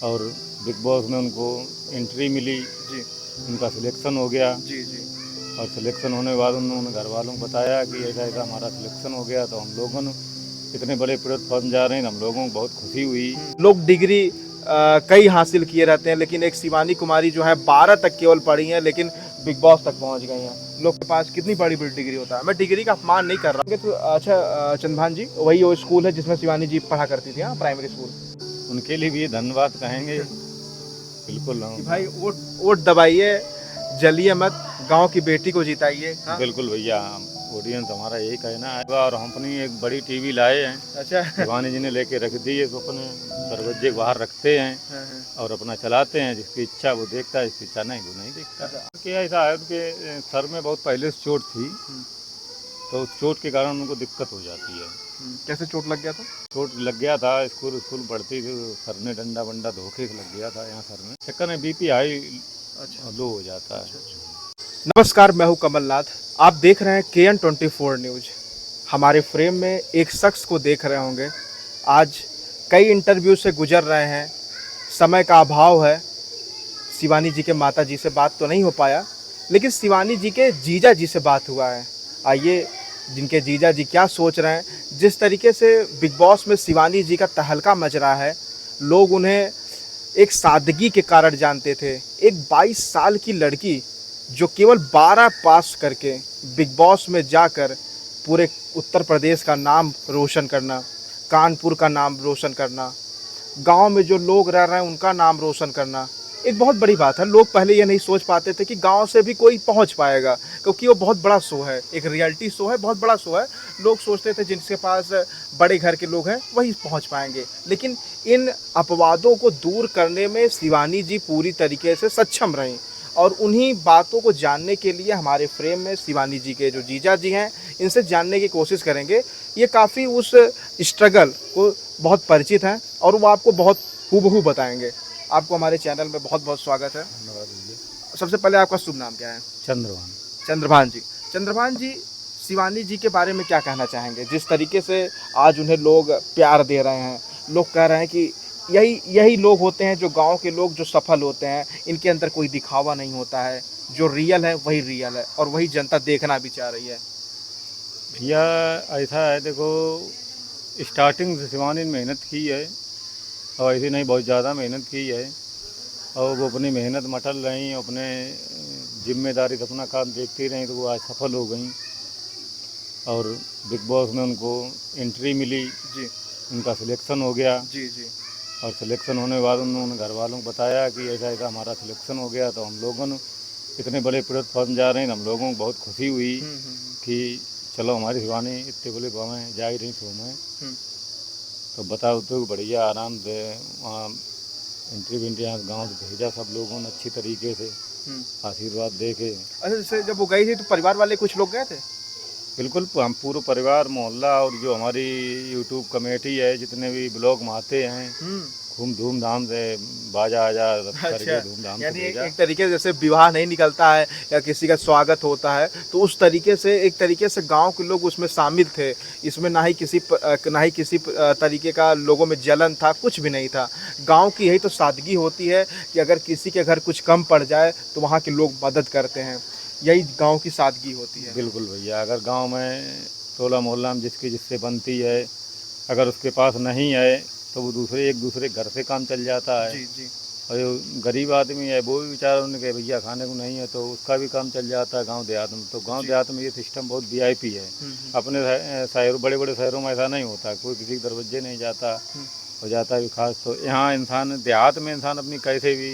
और big boss में उनको एंट्री मिली, जी उनका सिलेक्शन हो गया। जी जी। और सिलेक्शन होने के बाद उन्होंने घर वालों को बताया कि ऐसा ऐसा हमारा सिलेक्शन हो गया। तो हम लोगों ने इतने बड़े प्लेटफॉर्म जा रहे हैं, हम लोगों को बहुत खुशी हुई। लोग डिग्री कई हासिल किए रहते हैं, लेकिन एक शिवानी कुमारी जो है 12 तक केवल पढ़ी हैं, लेकिन बिग बॉस तक पहुंच गई हैं। लोग के पास कितनी बड़ी बड़ी डिग्री होता है। मैं डिग्री का अपमान नहीं कर रहा तो अच्छा चंद्रभान जी, वही वो स्कूल है जिसमें शिवानी जी पढ़ा करती थी, हाँ, प्राइमरी स्कूल। उनके लिए भी धन्यवाद कहेंगे। बिल्कुल कि हम भाई वोट वोट दबाइए, जलिए मत, गांव की बेटी को जिताइए। हाँ बिल्कुल भैया, ऑडियंस हमारा यही कहना है। और हम अपनी एक बड़ी टीवी लाए हैं, अच्छा। शिवानी जी ने लेके रख दी है, तो अपने दरवाजे के बाहर रखते हैं हाँ, हाँ। और अपना चलाते हैं। जिसकी इच्छा वो देखता है, जिसकी इच्छा नहीं वो नहीं देखता। क्या ऐसा है, उनके सर में बहुत पहले से चोट थी, तो उस चोट के कारण उनको दिक्कत हो जाती है। कैसे चोट लग गया था? चोट लग गया था, स्कूल स्कूल पढ़ती थी, तो सर ने डंडा वंडा धोखे से लग गया था यहाँ सर में। चक्कर में बीपी हाई लो हो जाता है। नमस्कार, मैं हूं कमलनाथ। आप देख रहे हैं KN24 न्यूज। हमारे फ्रेम में एक शख्स को देख रहे होंगे। आज कई इंटरव्यू से गुजर रहे हैं, समय का अभाव है, शिवानी जी के माता जी से बात तो नहीं हो पाया, लेकिन शिवानी जी के जीजा जी से बात हुआ है। आइए, जिनके जीजा जी क्या सोच रहे हैं। जिस तरीके से बिग बॉस में शिवानी जी का तहलका मच रहा है, लोग उन्हें एक सादगी के कारण जानते थे। एक 22 साल की लड़की जो केवल 12 पास करके बिग बॉस में जाकर पूरे उत्तर प्रदेश का नाम रोशन करना, कानपुर का नाम रोशन करना, गांव में जो लोग रह रहे हैं उनका नाम रोशन करना, एक बहुत बड़ी बात है। लोग पहले ये नहीं सोच पाते थे कि गांव से भी कोई पहुंच पाएगा, क्योंकि वो बहुत बड़ा शो है, एक रियलिटी शो है, बहुत बड़ा शो है। लोग सोचते थे जिनके पास बड़े घर के लोग हैं वही पहुंच पाएंगे, लेकिन इन अपवादों को दूर करने में शिवानी जी पूरी तरीके से सक्षम रहीं। और उन्हीं बातों को जानने के लिए हमारे फ्रेम में शिवानी जी के जो जीजा जी हैं, इनसे जानने की कोशिश करेंगे। ये काफ़ी उस स्ट्रगल को बहुत परिचित हैं और वो आपको बहुत हूबहू बताएंगे। आपको हमारे चैनल में बहुत बहुत स्वागत है। धन्यवाद भैया। सबसे पहले आपका शुभ नाम क्या है? चंद्रभान। चंद्रभान जी। चंद्रभान जी, शिवानी जी के बारे में क्या कहना चाहेंगे? जिस तरीके से आज उन्हें लोग प्यार दे रहे हैं, लोग कह रहे हैं कि यही यही लोग होते हैं जो गांव के लोग जो सफल होते हैं, इनके अंदर कोई दिखावा नहीं होता है, जो रियल है वही रियल है और वही जनता देखना भी चाह रही है। भैया ऐसा है, देखो, स्टार्टिंग से शिवानी ने मेहनत की है, और ऐसी नहीं बहुत ज़्यादा मेहनत की है, और वो अपनी मेहनत मटल रही, अपने जिम्मेदारी से अपना काम देखती रहीं, तो वो आज सफल हो गई। और बिग बॉस में उनको एंट्री मिली, जी उनका सिलेक्शन हो गया। जी जी। और सिलेक्शन होने के बाद उन्होंने घर वालों को बताया कि ऐसा ऐसा हमारा सिलेक्शन हो गया। तो हम लोगों ने इतने बड़े प्लेटफॉर्म जा रहे हैं, हम लोगों को बहुत खुशी हुई कि चलो हमारी शिवानी इतने बड़े में जा ही रही शो में। तो बताओ तो बढ़िया आराम से वहाँ एंट्री विंट्री यहाँ गाँव से भेजा सब लोगों ने अच्छी तरीके से, आशीर्वाद दे के। अच्छा, जैसे जब वो गई थी तो परिवार वाले कुछ लोग गए थे? बिल्कुल, हम पूरा परिवार, मोहल्ला और जो हमारी यूट्यूब कमेटी है, जितने भी ब्लॉग में आते हैं, खूब धूमधाम से बाजा आजा करके अच्छा, धूमधाम से यानी भेजा। एक तरीके से जैसे विवाह नहीं निकलता है या किसी का स्वागत होता है, तो उस तरीके से एक तरीके से गांव के लोग उसमें शामिल थे। इसमें ना ही किसी तरीके का लोगों में जलन था, कुछ भी नहीं था। गांव की यही तो सादगी होती है कि अगर किसी के घर कुछ कम पड़ जाए तो वहाँ के लोग मदद करते हैं। यही गांव की सादगी होती है। बिल्कुल भैया, अगर गांव में टोला मोहल्ला में जिसकी जिससे बनती है, अगर उसके पास नहीं है तो वो दूसरे एक दूसरे घर से काम चल जाता है। जी जी। और जो गरीब आदमी है वो भी बेचारा, उन्होंने कहा भैया खाने को नहीं है, तो उसका भी काम चल जाता है गांव देहात में। तो गांव देहात में ये सिस्टम बहुत VIP है। अपने शहरों, बड़े बड़े शहरों में ऐसा नहीं होता, कोई किसी के दरवाजे नहीं जाता, हो जाता है भी खास। तो यहाँ इंसान देहात में इंसान अपनी कैसे भी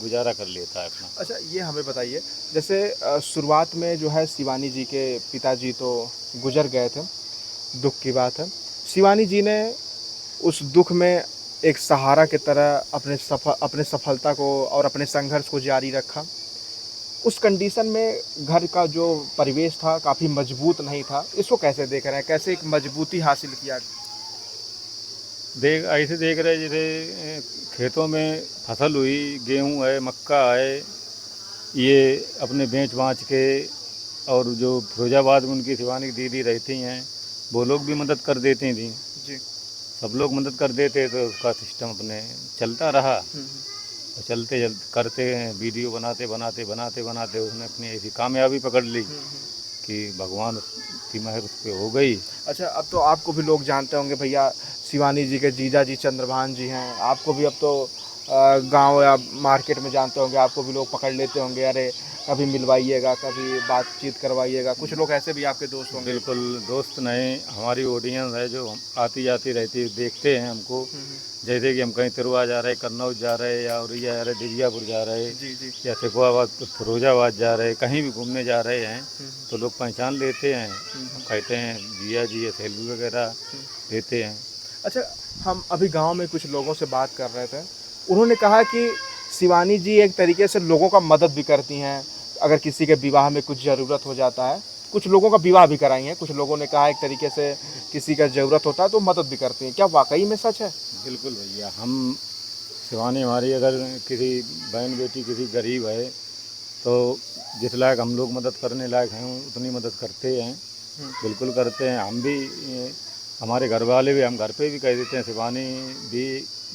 गुजारा कर लेता है अपना। अच्छा, ये हमें बताइए, जैसे शुरुआत में जो है शिवानी जी के पिताजी तो गुजर गए थे, दुख की बात है। शिवानी जी ने उस दुख में एक सहारा की तरह अपने सफलता को और अपने संघर्ष को जारी रखा। उस कंडीशन में घर का जो परिवेश था काफ़ी मजबूत नहीं था। इसको कैसे देख रहे हैं, कैसे एक मजबूती हासिल किया? ऐसे देख रहे जैसे खेतों में फसल हुई, गेहूं है, मक्का है, ये अपने बेच बाँच के। और जो फिरोजाबाद में उनकी शिवानी की दीदी रहती हैं, वो लोग भी मदद कर देती थी। जी सब लोग मदद कर देते तो उसका सिस्टम अपने चलता रहा। और चलते चलते करते वीडियो बनाते बनाते बनाते बनाते उसने अपनी ऐसी कामयाबी पकड़ ली कि भगवान की मेहर उस पर हो गई। अच्छा, अब तो आपको भी लोग जानते होंगे भैया, शिवानी जी के जीजा जी चंद्रभान जी हैं। आपको भी अब तो गांव या मार्केट में जानते होंगे, आपको भी लोग पकड़ लेते होंगे, अरे कभी मिलवाइएगा, कभी बातचीत करवाइएगा। कुछ लोग ऐसे भी आपके दोस्त होंगे। बिल्कुल दोस्त नहीं, हमारी ऑडियंस है जो आती जाती रहती है, देखते हैं हमको। जैसे कि हम कहीं तिरुआ जा रहे, कन्नौज जा रहे, या उरिया जा रहे, दिव्यापुर जा रहे, जी जी। या सिखवाबाद फिरोजाबाद जा रहे, कहीं भी घूमने जा रहे हैं तो लोग पहचान लेते हैं, कहते हैं जिया जी या सेल्फी वगैरह देते हैं। अच्छा, हम अभी गांव में कुछ लोगों से बात कर रहे थे, उन्होंने कहा कि शिवानी जी एक तरीके से लोगों का मदद भी करती हैं। अगर किसी के विवाह में कुछ ज़रूरत हो जाता है, कुछ लोगों का विवाह भी कराई हैं, कुछ लोगों ने कहा एक तरीके से किसी का ज़रूरत होता है तो मदद भी करती हैं। क्या वाकई में सच है? बिल्कुल भैया, हम शिवानी हमारी अगर किसी बहन बेटी किसी गरीब है तो जिस लायक हम लोग मदद करने लायक हैं उतनी मदद करते हैं, बिल्कुल करते हैं। हम भी हमारे घर वाले भी, हम घर पे भी कह देते हैं शिवानी भी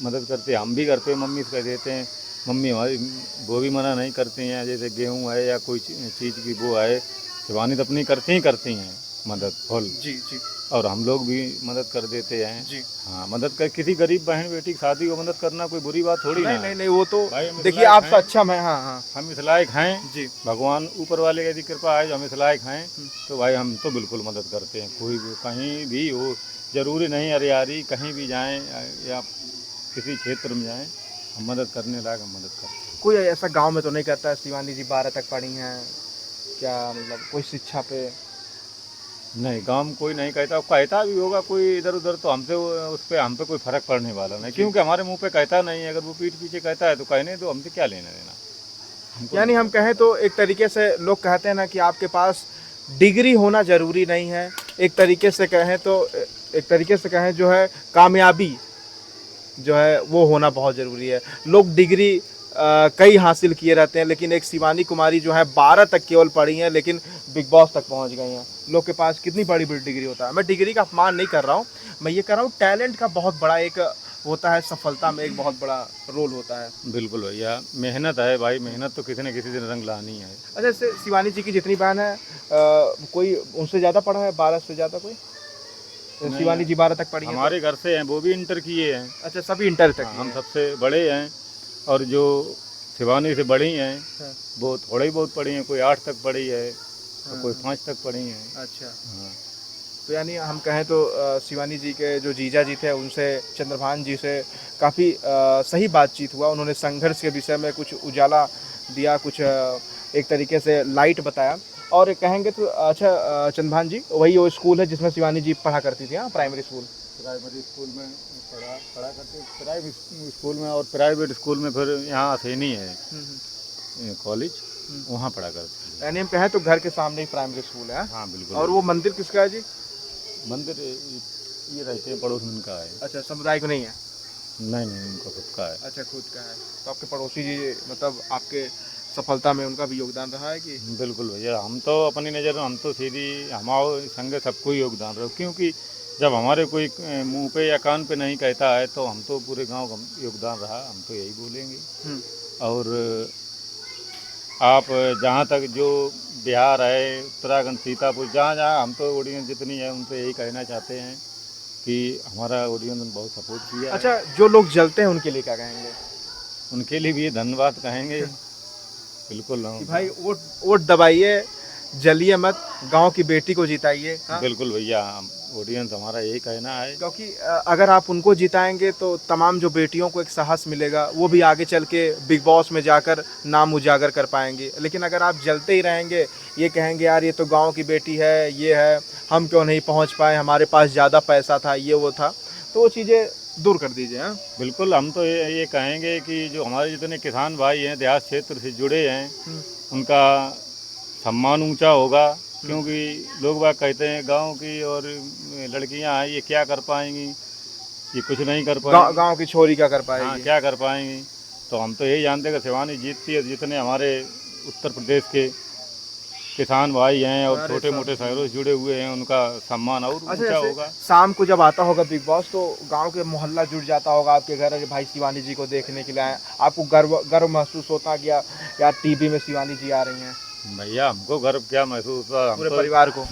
मदद करते हैं, हम भी घर पे मम्मी से कह देते हैं, मम्मी हमारी वो भी मना नहीं करती हैं। जैसे गेहूँ है या कोई चीज़ की वो है, शिवानी तो अपनी करती हैं मदद फुल। जी जी और हम लोग भी मदद कर देते हैं जी। हाँ, मदद कर किसी गरीब बहन बेटी की शादी को मदद करना कोई बुरी बात थोड़ी नहीं ना है। नहीं नहीं, वो तो भाई हम इस देखिए लायक आपसे हैं, अच्छा मैं, हाँ हाँ हम इस लायक हैं, जी। भगवान ऊपर वाले की यदि कृपा है जो हम इस लायक हैं तो भाई हम तो बिल्कुल मदद करते हैं। कोई भी कहीं भी हो, ज़रूरी नहीं अरे यारी कहीं भी जाएं या किसी क्षेत्र में जाएं, हम मदद करने लायक हम मदद करते हैं। कोई ऐसा गांव में तो नहीं कहता है शिवानी जी 12 तक पढ़ी हैं, क्या मतलब कोई शिक्षा पे? नहीं, गाँव में कोई नहीं कहता, कहता भी होगा कोई इधर उधर तो हमसे उस पर हम पे कोई फ़र्क पड़ने वाला नहीं, क्योंकि हमारे मुंह पे कहता नहीं है। अगर वो पीठ पीछे कहता है तो कहने दो, हमसे क्या लेना देना हमको। यानी हम कहें तो एक तरीके से लोग कहते हैं ना कि आपके पास डिग्री होना ज़रूरी नहीं है, एक तरीके से कहें तो, एक तरीके से कहें जो है कामयाबी जो है वो होना बहुत ज़रूरी है। लोग डिग्री कई हासिल किए रहते हैं, लेकिन एक शिवानी कुमारी जो है 12 तक केवल पढ़ी हैं लेकिन बिग बॉस तक पहुंच गई हैं। लोग के पास कितनी बड़ी बड़ी डिग्री होता है। मैं डिग्री का अपमान नहीं कर रहा हूं, मैं ये कर रहा हूं टैलेंट का बहुत बड़ा एक होता है, सफलता में एक बहुत बड़ा रोल होता है। बिल्कुल भैया, मेहनत है भाई, मेहनत तो किसी न किसी दिन रंग लानी है। अच्छा, जैसे शिवानी जी की जितनी बहन है, कोई उनसे ज़्यादा पढ़ा है, 12 से ज़्यादा कोई? नहीं, शिवानी जी 12 तक पढ़ी हैं हमारे घर से हैं, वो भी इंटर किए हैं। तो? अच्छा, सभी इंटर तक हाँ, किए हम हैं। सबसे बड़े हैं, और जो शिवानी से बड़ी हैं हाँ। वो थोड़े ही बहुत पढ़ी हैं, कोई 8 तक पढ़ी है हाँ, और कोई 5 तक पढ़ी हैं। अच्छा, हाँ, तो यानी हम कहें तो शिवानी जी के जो जीजा जी थे उनसे, चंद्रभान जी से काफ़ी सही बातचीत हुआ। उन्होंने संघर्ष के विषय में कुछ उजाला दिया, कुछ एक तरीके से लाइट बताया। और कहेंगे तो अच्छा, चंद्रभान जी वही वो स्कूल है जिसमें शिवानी जी पढ़ा करती थी, हाँ, प्राइमरी स्कूल? प्राइमरी स्कूल में पढ़ा करते, प्राइवेट स्कूल में, और प्राइवेट स्कूल में फिर यहाँ अथेनी है कॉलेज, वहाँ पढ़ा करते। यानी हम कहें तो घर के सामने ही प्राइमरी स्कूल है। हाँ बिल्कुल। और वो मंदिर किसका है जी? मंदिर ये रहते हैं पड़ोस में उनका है। अच्छा, सामुदायिक नहीं है? नहीं नहीं, उनका खुद का है। अच्छा, खुद का है। तो आपके पड़ोसी जी मतलब आपके सफलता में उनका भी योगदान रहा है कि? बिल्कुल भैया, हम तो अपनी नज़र में हम तो सीधी हमारे संग सबको ही योगदान रहो, क्योंकि जब हमारे कोई मुंह पे या कान पे नहीं कहता है तो हम तो पूरे गांव का योगदान रहा, हम तो यही बोलेंगे। और आप जहाँ तक जो बिहार है, उत्तराखंड, सीतापुर, जहाँ जहाँ हम तो ऑडियंस जितनी है उनसे यही कहना चाहते हैं कि हमारा ऑडियंस ने बहुत सपोर्ट किया है। अच्छा, जो लोग जलते हैं उनके लिए क्या कहेंगे? उनके लिए भी धन्यवाद कहेंगे। बिल्कुल कि भाई वोट वोट दबाइए, जलिए मत, गांव की बेटी को जिताइए। हाँ? बिल्कुल भैया, ऑडियंस हमारा यही कहना है। क्योंकि अगर आप उनको जिताएंगे तो तमाम जो बेटियों को एक साहस मिलेगा, वो भी आगे चल के बिग बॉस में जाकर नाम उजागर कर पाएंगे। लेकिन अगर आप जलते ही रहेंगे, ये कहेंगे यार ये तो गांव की बेटी है, ये है, हम क्यों नहीं पहुंच पाए, हमारे पास ज़्यादा पैसा था, ये वो था, तो वो चीज़ें दूर कर दीजिए। हाँ, बिल्कुल, हम तो ये कहेंगे कि जो हमारे जितने किसान भाई हैं, देहात क्षेत्र से जुड़े हैं, उनका सम्मान ऊंचा होगा, क्योंकि लोग बाग कहते हैं गांव की और लड़कियां हैं ये क्या कर पाएंगी, ये कुछ नहीं कर पाएंगी, गांव की छोरी क्या कर हाँ पाएगी? क्या कर पाएंगी। तो हम तो यही जानते हैं कि शिवानी जीतती है, जितने हमारे उत्तर प्रदेश के किसान भाई हैं और अरे छोटे सब- मोटे शहरों से जुड़े हुए हैं, उनका सम्मान और अच्छा, ऊंचा जैसे होगा। शाम को जब आता होगा बिग बॉस तो गांव के मोहल्ला जुट जाता होगा आपके घर, अरे भाई शिवानी जी को देखने के लिए आए, आपको गर्व गर्व महसूस होता कि यार टीवी में शिवानी जी आ रही हैं? भैया हमको गर्व क्या महसूस होता, हम पूरे तो परिवार को?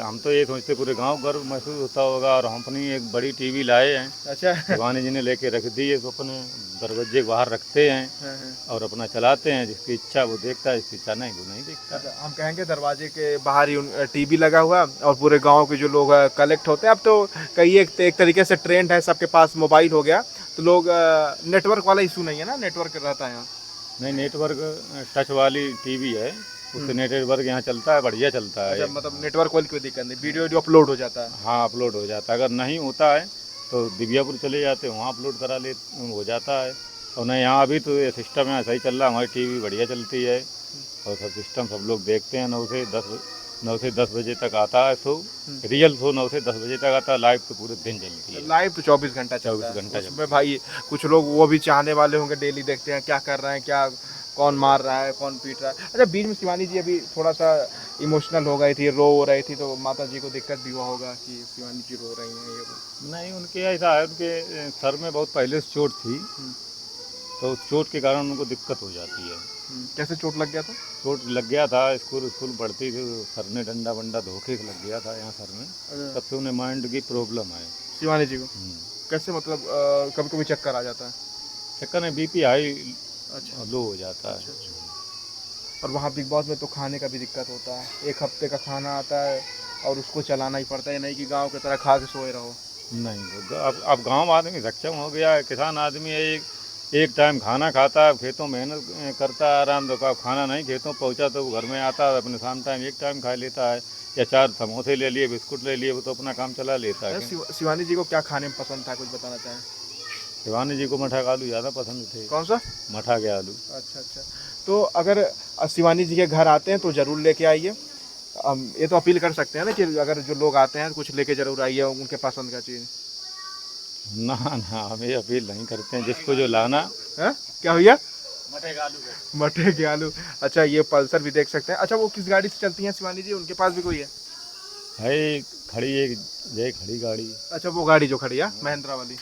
हम तो ये सोचते पूरे गांव गर्व महसूस होता होगा। और हम अपनी एक बड़ी टीवी लाए हैं, अच्छा। शिवानी जी ने लेके रख दी है, तो अपने दरवाजे के बाहर रखते हैं हाँ, हाँ। और अपना चलाते हैं। जिसकी इच्छा वो देखता है, जिसकी इच्छा नहीं वो नहीं देखता। अच्छा, हम कहेंगे दरवाजे के बाहर ही टीवी लगा हुआ और पूरे गांव के जो लोग कलेक्ट होते हैं। अब तो कई एक तरीके से ट्रेंड है, सबके पास मोबाइल हो गया तो लोग नेटवर्क वाला इशू नहीं है ना, नेटवर्क रहता है यहाँ। नहीं, नेटवर्क टच वाली टीवी है, उससे नेटवर्क यहाँ चलता है, बढ़िया चलता है। अच्छा, मतलब नेटवर्क वाली कोई दिक्कत नहीं, वीडियो अपलोड हो जाता है? हाँ, अपलोड हो जाता है। अगर नहीं होता है तो दिव्यापुर चले जाते हैं, वहाँ अपलोड करा ले हो जाता है। और नहीं, यहाँ अभी तो ये सिस्टम यहाँ सही चल रहा है, हमारी टीवी बढ़िया चलती है और सब सिस्टम सब लोग देखते हैं। 9 से 10 बजे तक आता है शो, रियल शो 9 से 10 बजे तक आता है। लाइव तो पूरे दिन चलती है, लाइव तो 24 घंटा चलता 24 है। घंटा उसमें भाई कुछ लोग वो भी चाहने वाले होंगे, डेली देखते हैं क्या कर रहे हैं, क्या कौन मार रहा है, कौन पीट रहा है। अच्छा, बीच में शिवानी जी अभी थोड़ा सा इमोशनल हो गई थी, रो रही थी, तो माता जी को दिक्कत भी हुआ होगा कि शिवानी जी रो रही हैं ये वो? नहीं, उनके ऐसा है, उनके सर में बहुत पहले से चोट थी, तो उस चोट के कारण उनको दिक्कत हो जाती है। कैसे चोट लग गया था? चोट लग गया था, स्कूल पढ़ती थी, सर ने डंडा वंडा धोखे से लग गया था यहाँ सर में, तब से उन्हें माइंड की प्रॉब्लम है। शिवानी जी को कैसे, मतलब कभी कभी चक्कर आ जाता है? चक्कर में बीपी हाई अच्छा, लो हो जाता है। और वहाँ बिग बॉस में तो खाने का भी दिक्कत होता है, एक हफ्ते का खाना आता है और उसको चलाना ही पड़ता है, नहीं कि गांव की तरह खा के सोए रहो। नहीं, तो अब गांव आदमी सक्षम हो गया है, किसान आदमी है, एक टाइम खाना खाता है, खेतों मेहनत करता है, आराम तो खाना नहीं खेतों पहुंचा तो वो घर में आता है, अपने शाम टाइम एक टाइम खा लेता है, या 4 समोसे ले लिए, बिस्कुट ले लिए, वो तो अपना काम चला लेता है। शिवानी जी को क्या खाने में पसंद था, कुछ बताना चाहें? शिवानी जी को मठा के आलू ज़्यादा पसंद थे। कौन सा? मठा के आलू। अच्छा अच्छा, तो अगर शिवानी जी के घर आते हैं तो ज़रूर लेके आइए। ये तो अपील कर सकते हैं ना कि अगर जो लोग आते हैं कुछ लेके ज़रूर आइए, उनके पसंद का चीज़। ना ना, हम ये अपील नहीं करते हैं, जिसको जो लाना। है क्या भैया? मठे के आलू। मठे के आलू। अच्छा, ये पल्सर भी देख सकते हैं। अच्छा, वो किस गाड़ी से चलती हैं शिवानी जी, उनके पास भी कोई है? खड़ी एक जय खड़ी गाड़ी। अच्छा, वो गाड़ी जो खड़ी है महिंद्रा वाली।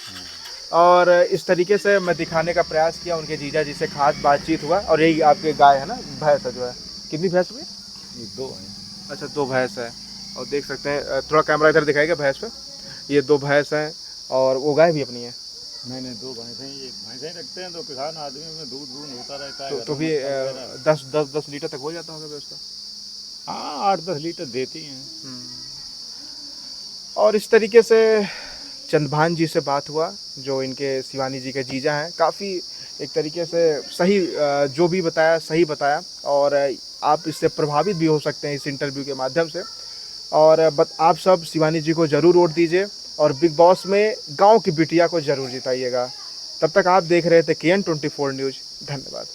और इस तरीके से मैं दिखाने का प्रयास किया, उनके जीजा जी से खास बातचीत हुआ। और यही आपके गाय है ना, भैंस है जो है, कितनी भैंस हुई? ये 2 हैं। अच्छा, 2 भैंस है। और देख सकते हैं, थोड़ा कैमरा इधर दिखाएगा भैंस पे, ये 2 भैंस हैं और वो गाय भी अपनी है। नहीं, 2 भैंसें ही, एक भैंसें रखते हैं, तो किसान आदमी में दूध होता रहता है। तो भी 10 लीटर तक हो जाता होगा भैंस का? हाँ, 8-10 लीटर देती हैं। और इस तरीके से चंद्रभान जी से बात हुआ, जो इनके शिवानी जी के जीजा हैं। काफ़ी एक तरीके से सही, जो भी बताया सही बताया, और आप इससे प्रभावित भी हो सकते हैं इस इंटरव्यू के माध्यम से। और आप सब शिवानी जी को ज़रूर वोट दीजिए और बिग बॉस में गांव की बिटिया को ज़रूर जिताइएगा। तब तक आप देख रहे थे KN24 न्यूज़। धन्यवाद।